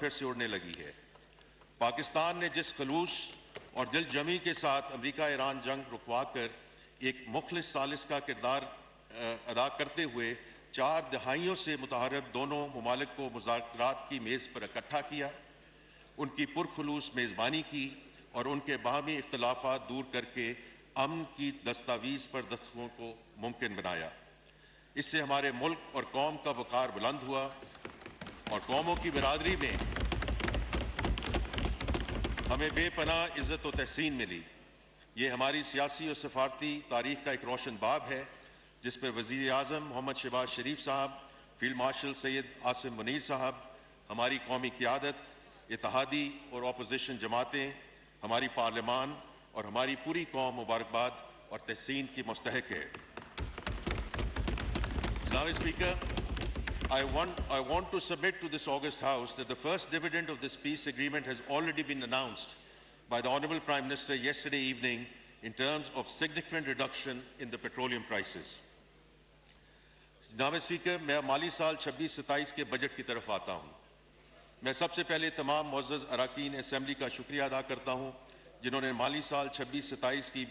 پھر سے اڑنے لگی ہے۔ پاکستان نے جس خلوص اور دل جمی کے ساتھ امریکہ ایران جنگ رکوا کر ایک مخلص ثالث کا کردار ادا کرتے ہوئے 4 دہائیوں سے متحارب دونوں ممالک کو مذاکرات کی میز پر اکٹھا کیا، ان کی پرخلوص میزبانی کی اور ان کے باہمی اختلافات دور کر کے امن کی دستاویز پر دستخط کو ممکن بنایا۔ اس سے ہمارے ملک اور قوم کا وقار بلند ہوا اور قوموں کی برادری میں ہمیں بے پناہ عزت و تحسین ملی۔ یہ ہماری سیاسی اور سفارتی تاریخ کا ایک روشن باب ہے جس پر وزیر اعظم محمد شہباز شریف صاحب، فیلڈ مارشل سید عاصم منیر صاحب، ہماری قومی قیادت، اتحادی اور اپوزیشن جماعتیں، ہماری پارلیمان اور ہماری پوری قوم مبارکباد اور تحسین کی مستحق ہے۔ جناب speaker, I want to submit to this august House that the first dividend of this peace agreement has already been announced by the Honourable Prime Minister yesterday evening in terms of significant reduction in the petroleum prices. جناب speaker, میں مالی سال 26-27 کے budget کی طرف آتا ہوں۔ میں سب سے پہلے تمام معزز اراکین اسمبلی کا شکریہ ادا کرتا ہوں جنہوں نے مالی سال 26-27 کی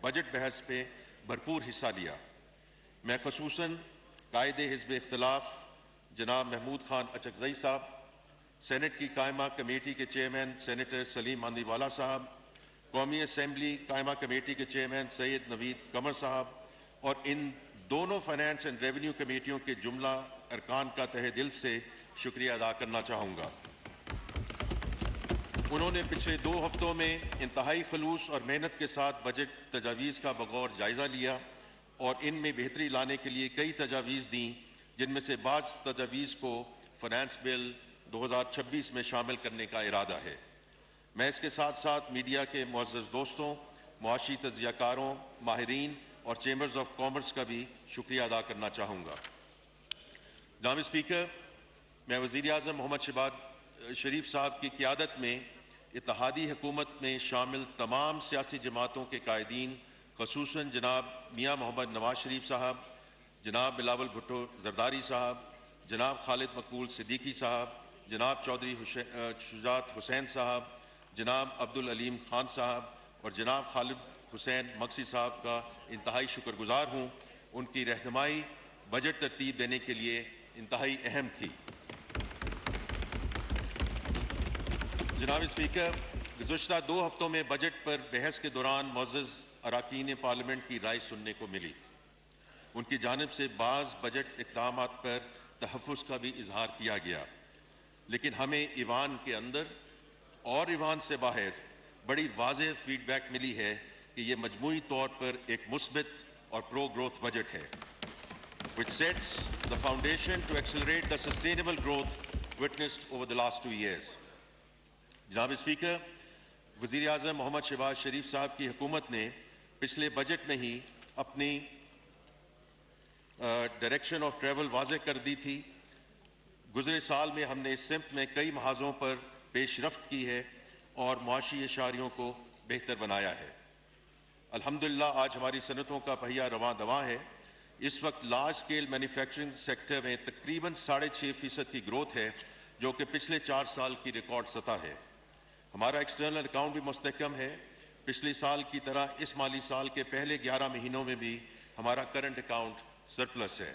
بجٹ بحث پہ بھرپور حصہ لیا۔ میں خصوصاً قائد حزب اختلاف جناب محمود خان اچکزئی صاحب، سینٹ کی قائمہ کمیٹی کے چیئرمین سینیٹر سلیم ماندی والا صاحب، قومی اسمبلی قائمہ کمیٹی کے چیئرمین سید نوید قمر صاحب اور ان دونوں فائنانس اینڈ ریونیو کمیٹیوں کے جملہ ارکان کا تہہ دل سے شکریہ ادا کرنا چاہوں گا۔ انہوں نے پچھلے 2 ہفتوں میں انتہائی خلوص اور محنت کے ساتھ بجٹ تجاویز کا بغور جائزہ لیا اور ان میں بہتری لانے کے لیے کئی تجاویز دیں، جن میں سے بعض تجاویز کو فائنانس بل 2026 میں شامل کرنے کا ارادہ ہے۔ میں اس کے ساتھ ساتھ میڈیا کے معزز دوستوں، معاشی تجزیہ کاروں، ماہرین اور چیمبرز آف کامرس کا بھی شکریہ ادا کرنا چاہوں گا۔ جناب اسپیکر, میں وزیر اعظم محمد شہباز شریف صاحب کی قیادت میں اتحادی حکومت میں شامل تمام سیاسی جماعتوں کے قائدین، خصوصاً جناب میاں محمد نواز شریف صاحب، جناب بلاول بھٹو زرداری صاحب، جناب خالد مقبول صدیقی صاحب، جناب چودھری شجاعت حسین صاحب، جناب عبدالعلیم خان صاحب اور جناب خالد حسین مقصی صاحب کا انتہائی شکر گزار ہوں۔ ان کی رہنمائی بجٹ ترتیب دینے کے لیے انتہائی اہم تھی۔ جناب اسپیکر, گزشتہ 2 ہفتوں میں بجٹ پر بحث کے دوران معزز اراکین پارلیمنٹ کی رائے سننے کو ملی۔ ان کی جانب سے بعض بجٹ اقدامات پر تحفظ کا بھی اظہار کیا گیا، لیکن ہمیں ایوان کے اندر اور ایوان سے باہر بڑی واضح فیڈ بیک ملی ہے کہ یہ مجموعی طور پر ایک مثبت اور پرو گروتھ بجٹ ہے which sets the foundation to accelerate the sustainable growth witnessed over the last 2 years. جناب اسپیکر, وزیر اعظم محمد شہباز شریف صاحب کی حکومت نے پچھلے بجٹ میں ہی اپنی ڈائریکشن آف ٹریول واضح کر دی تھی۔ گزرے سال میں ہم نے اس سمت میں کئی محاذوں پر پیش رفت کی ہے اور معاشی اشاریوں کو بہتر بنایا ہے۔ الحمدللہ آج ہماری صنعتوں کا پہیہ رواں دواں ہے۔ اس وقت لارج اسکیل مینوفیکچرنگ سیکٹر میں تقریباً 6.5% کی گروتھ ہے، جو کہ پچھلے 4 سال کی ریکارڈ سطح ہے۔ ہمارا ایکسٹرنل اکاؤنٹ بھی مستحکم ہے۔ پچھلے سال کی طرح اس مالی سال کے پہلے 11 مہینوں میں بھی ہمارا کرنٹ اکاؤنٹ سرپلس ہے۔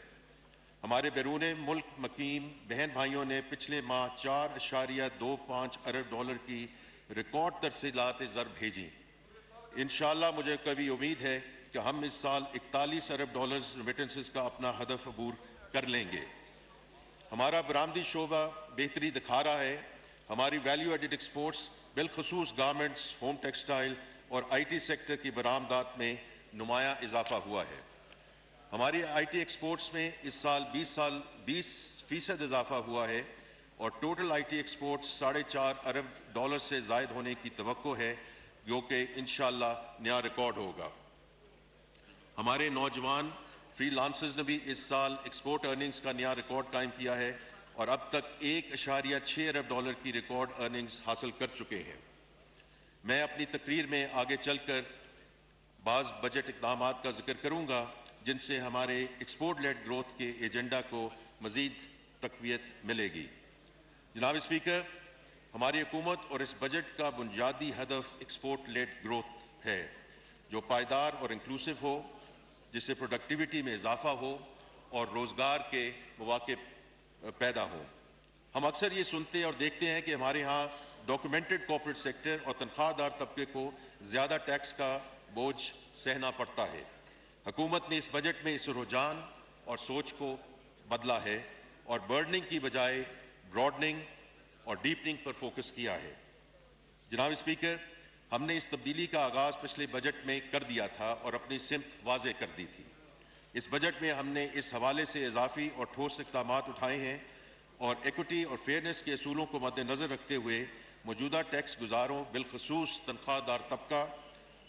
ہمارے بیرون ملک مقیم بہن بھائیوں نے پچھلے ماہ $4.25 ارب کی ریکارڈ ترسیلات زر بھیجیں۔ انشاءاللہ مجھے قوی امید ہے کہ ہم اس سال $41 ارب ریمیٹنسز کا اپنا ہدف عبور کر لیں گے۔ ہمارا برآمدی شعبہ بہتری دکھا رہا ہے۔ ہماری ویلیو ایڈڈ ایکسپورٹس بالخصوص گارمنٹس، ہوم ٹیکسٹائل اور IT سیکٹر کی برآمدات میں نمایاں اضافہ ہوا ہے۔ ہماری IT ایکسپورٹس میں اس سال 20% اضافہ ہوا ہے اور ٹوٹل IT ایکسپورٹس $4.5 ارب سے زائد ہونے کی توقع ہے، جو کہ انشاءاللہ نیا ریکارڈ ہوگا۔ ہمارے نوجوان فری لانسرز نے بھی اس سال ایکسپورٹ ارننگز کا نیا ریکارڈ قائم کیا ہے اور اب تک $1.6 ارب کی ریکارڈ ارننگز حاصل کر چکے ہیں۔ میں اپنی تقریر میں آگے چل کر بعض بجٹ اقدامات کا ذکر کروں گا جن سے ہمارے ایکسپورٹ لیڈ گروتھ کے ایجنڈا کو مزید تقویت ملے گی۔ جناب اسپیکر, ہماری حکومت اور اس بجٹ کا بنیادی ہدف ایکسپورٹ لیڈ گروتھ ہے جو پائیدار اور انکلوسیو ہو، جس سے پروڈکٹیوٹی میں اضافہ ہو اور روزگار کے مواقع پیدا ہوں۔ ہم اکثر یہ سنتے اور دیکھتے ہیں کہ ہمارے ہاں ڈاکومنٹڈ کارپوریٹ سیکٹر اور تنخواہ دار طبقے کو زیادہ ٹیکس کا بوجھ سہنا پڑتا ہے۔ حکومت نے اس بجٹ میں اس رجحان اور سوچ کو بدلا ہے اور برڈننگ کی بجائے براڈننگ اور ڈیپننگ پر فوکس کیا ہے۔ جناب اسپیکر، ہم نے اس تبدیلی کا آغاز پچھلے بجٹ میں کر دیا تھا اور اپنی سمت واضح کر دی تھی۔ اس بجٹ میں ہم نے اس حوالے سے اضافی اور ٹھوس اقدامات اٹھائے ہیں اور ایکوٹی اور فیئرنیس کے اصولوں کو مد نظر رکھتے ہوئے موجودہ ٹیکس گزاروں بالخصوص تنخواہ دار طبقہ،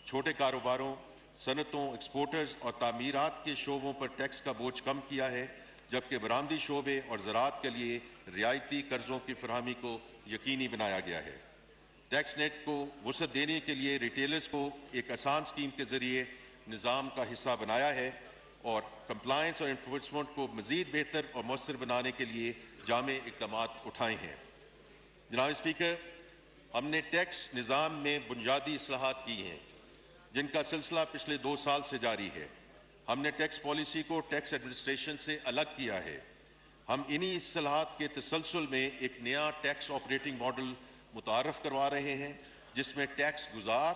چھوٹے کاروباروں، صنعتوں، ایکسپورٹرز اور تعمیرات کے شعبوں پر ٹیکس کا بوجھ کم کیا ہے، جبکہ برآمدی شعبے اور زراعت کے لیے رعایتی قرضوں کی فراہمی کو یقینی بنایا گیا ہے۔ ٹیکس نیٹ کو وسعت دینے کے لیے ریٹیلرز کو ایک آسان اسکیم کے ذریعے نظام کا حصہ بنایا ہے اور کمپلائنس اور انفورسمنٹ کو مزید بہتر اور مؤثر بنانے کے لیے جامع اقدامات اٹھائے ہیں۔ جناب اسپیکر، ہم نے ٹیکس نظام میں بنیادی اصلاحات کی ہیں جن کا سلسلہ پچھلے 2 سال سے جاری ہے۔ ہم نے ٹیکس پالیسی کو ٹیکس ایڈمنسٹریشن سے الگ کیا ہے۔ ہم انہی اصلاحات کے تسلسل میں ایک نیا ٹیکس آپریٹنگ ماڈل متعارف کروا رہے ہیں جس میں ٹیکس گزار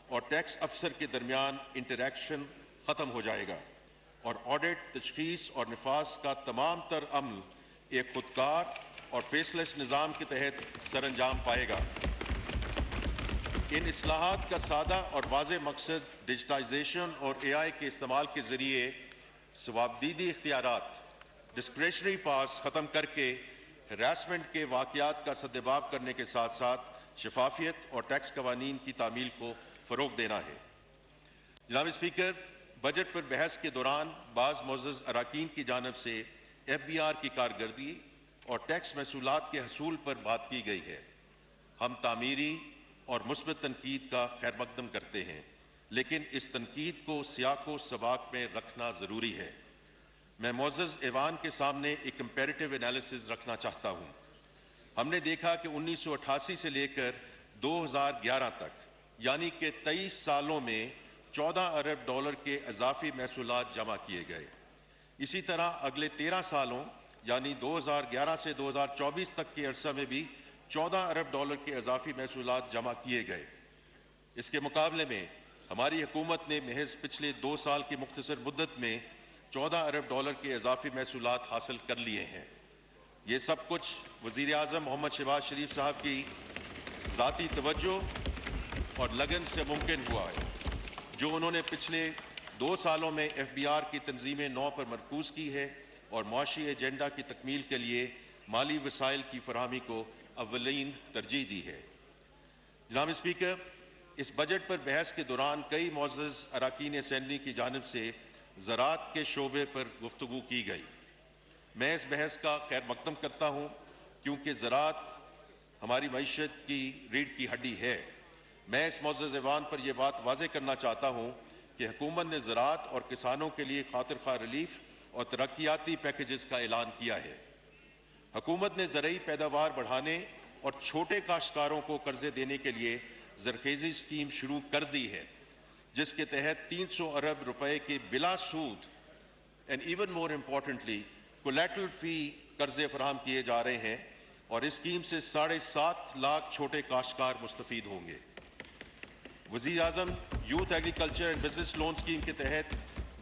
اور ٹیکس افسر کے درمیان انٹریکشن ختم ہو جائے گا اور آڈٹ، تشخیص اور نفاذ کا تمام تر عمل ایک خودکار اور فیسلیس نظام کے تحت سر انجام پائے گا۔ ان اصلاحات کا سادہ اور واضح مقصد ڈیجیٹائزیشن اور AI کے استعمال کے ذریعے ثوابدیدی اختیارات ڈسکریشنری پاس ختم کر کے ہراسمنٹ کے واقعات کا سدباب کرنے کے ساتھ ساتھ شفافیت اور ٹیکس قوانین کی تعمیل کو فروغ دینا ہے۔ جناب اسپیکر، بجٹ پر بحث کے دوران بعض معزز اراکین کی جانب سے FBR کی کارکردگی اور ٹیکس محصولات کے حصول پر بات کی گئی ہے۔ ہم تعمیری اور مثبت تنقید کا خیر مقدم کرتے ہیں، لیکن اس تنقید کو سیاق و سباق میں رکھنا ضروری ہے۔ میں معزز ایوان کے سامنے ایک کمپیریٹیو انالیسز رکھنا چاہتا ہوں۔ ہم نے دیکھا کہ 1988 سے لے کر 2011 تک یعنی کہ 23 سالوں میں 14 ارب ڈالر کے اضافی محصولات جمع کیے گئے۔ اسی طرح اگلے 13 سالوں یعنی 2011 سے 2024 تک کے عرصہ میں بھی 14 ارب ڈالر کے اضافی محصولات جمع کیے گئے۔ اس کے مقابلے میں ہماری حکومت نے محض پچھلے 2 سال کی مختصر مدت میں 14 ارب ڈالر کے اضافی محصولات حاصل کر لیے ہیں۔ یہ سب کچھ وزیر اعظم محمد شہباز شریف صاحب کی ذاتی توجہ اور لگن سے ممکن ہوا ہے، جو انہوں نے پچھلے 2 سالوں میں FBR کی تنظیم نو پر مرکوز کی ہے اور معاشی ایجنڈا کی تکمیل کے لیے مالی وسائل کی فراہمی کو اولین ترجیح دی ہے۔ جناب اسپیکر، اس بجٹ پر بحث کے دوران کئی معزز اراکین اسمبلی کی جانب سے زراعت کے شعبے پر گفتگو کی گئی۔ میں اس بحث کا خیر مقدم کرتا ہوں کیونکہ زراعت ہماری معیشت کی ریڑھ کی ہڈی ہے۔ میں اس معزز ایوان پر یہ بات واضح کرنا چاہتا ہوں کہ حکومت نے زراعت اور کسانوں کے لیے خاطر خواہ ریلیف اور ترقیاتی پیکیجز کا اعلان کیا ہے۔ حکومت نے زرعی پیداوار بڑھانے اور چھوٹے کاشتکاروں کو قرضے دینے کے لیے زرخیزی اسکیم شروع کر دی ہے، جس کے تحت 300 ارب روپے کے بلا سود and even more importantly collateral فی قرضے فراہم کیے جا رہے ہیں اور اس اسکیم سے 7.5 لاکھ چھوٹے کاشتکار مستفید ہوں گے۔ وزیر اعظم youth agriculture and business loan scheme کے تحت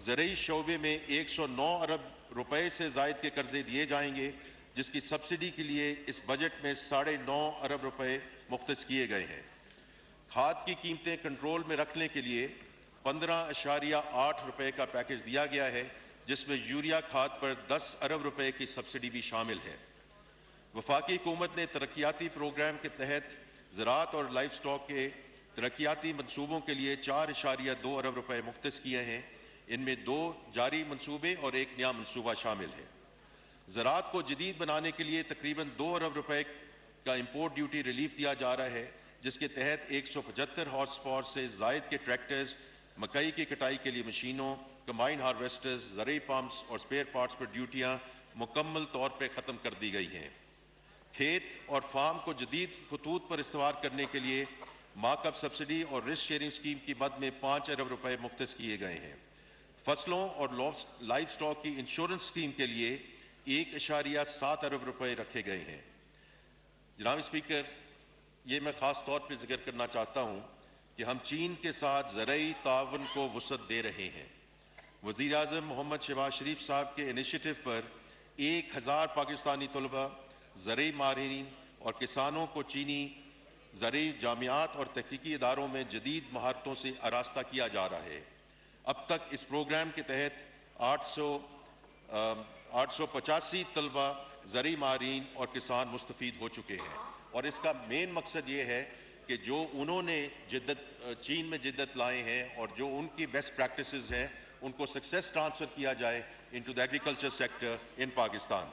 زرعی شعبے میں 109 ارب روپے سے زائد کے قرضے دیے جائیں گے، جس کی سبسڈی کے لیے اس بجٹ میں 9.5 ارب روپے مختص کیے گئے ہیں۔ کھاد کی قیمتیں کنٹرول میں رکھنے کے لیے 15.8 روپے کا پیکج دیا گیا ہے، جس میں یوریا کھاد پر 10 ارب روپے کی سبسڈی بھی شامل ہے۔ وفاقی حکومت نے ترقیاتی پروگرام کے تحت زراعت اور لائف سٹاک کے ترقیاتی منصوبوں کے لیے 4.2 ارب روپے مختص کیے ہیں۔ ان میں 2 جاری منصوبے اور ایک نیا منصوبہ شامل ہے۔ زراعت کو جدید بنانے کے لیے تقریباً 2 ارب روپے کا امپورٹ ڈیوٹی ریلیف دیا جا رہا ہے، جس کے تحت 175 ہارس پاور سے زائد کے ٹریکٹرز، مکئی کی کٹائی کے لیے مشینوں، کمبائن ہارویسٹرز، زرعی پمپس اور اسپیئر پارٹس پر ڈیوٹیاں مکمل طور پر ختم کر دی گئی ہیں۔ کھیت اور فارم کو جدید خطوط پر استوار کرنے کے لیے مارک اپ سبسڈی اور رسک شیئرنگ اسکیم کی مد میں 5 ارب روپے مختص کیے گئے ہیں۔ فصلوں اور لائف سٹاک کی انشورنس اسکیم کے لیے 1.7 ارب روپے رکھے گئے ہیں۔ جناب اسپیکر، یہ میں خاص طور پہ ذکر کرنا چاہتا ہوں کہ ہم چین کے ساتھ زرعی تعاون کو وسعت دے رہے ہیں۔ وزیر اعظم محمد شہباز شریف صاحب کے انیشیٹو پر 1000 پاکستانی طلباء، زرعی ماہرین اور کسانوں کو چینی زرعی جامعات اور تحقیقی اداروں میں جدید مہارتوں سے آراستہ کیا جا رہا ہے۔ اب تک اس پروگرام کے تحت 885 طلباء، زرعی ماہرین اور کسان مستفید ہو چکے ہیں، اور اس کا مین مقصد یہ ہے کہ جو انہوں نے چین میں جدت لائے ہیں اور جو ان کی بیسٹ پریکٹسز ہیں ان کو سکسیس ٹرانسفر کیا جائے انٹو دی ایگریکلچر سیکٹر ان پاکستان۔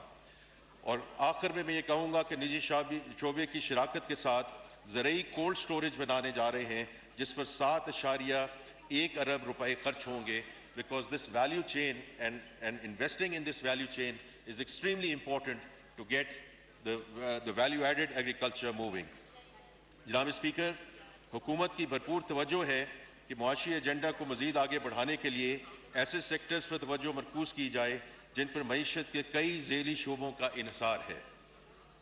اور آخر میں یہ کہوں گا کہ نجی شعبے کی شراکت کے ساتھ زرعی کولڈ سٹوریج بنانے جا رہے ہیں جس پر 7.1 ارب روپے خرچ ہوں گے، because this value chain and investing in this value chain is extremely important to get the value added agriculture moving۔ جناب اسپیکر، حکومت کی بھرپور توجہ ہے کہ معاشی ایجنڈا کو مزید آگے بڑھانے کے لیے ایسے سیکٹرز پر توجہ مرکوز کی جائے جن پر معیشت کے کئی ذیلی شعبوں کا انحصار ہے۔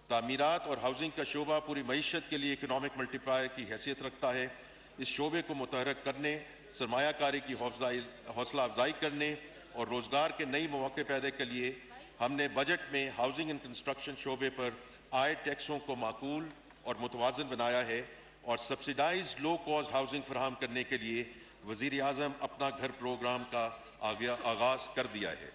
تعمیرات اور ہاؤسنگ کا شعبہ پوری معیشت کے لیے اکنامک ملٹی پلائر کی حیثیت رکھتا ہے۔ اس شعبے کو متحرک کرنے، سرمایہ کاری کی حوصلہ افزائی کرنے اور روزگار کے نئی مواقع پیدا کے لیے ہم نے بجٹ میں ہاؤسنگ اینڈ کنسٹرکشن شعبے پر عائد ٹیکسوں کو معقول اور متوازن بنایا ہے، اور سبسیڈائز لو کاسٹ ہاؤسنگ فراہم کرنے کے لیے وزیر اعظم اپنا گھر پروگرام کا آغاز کر دیا ہے۔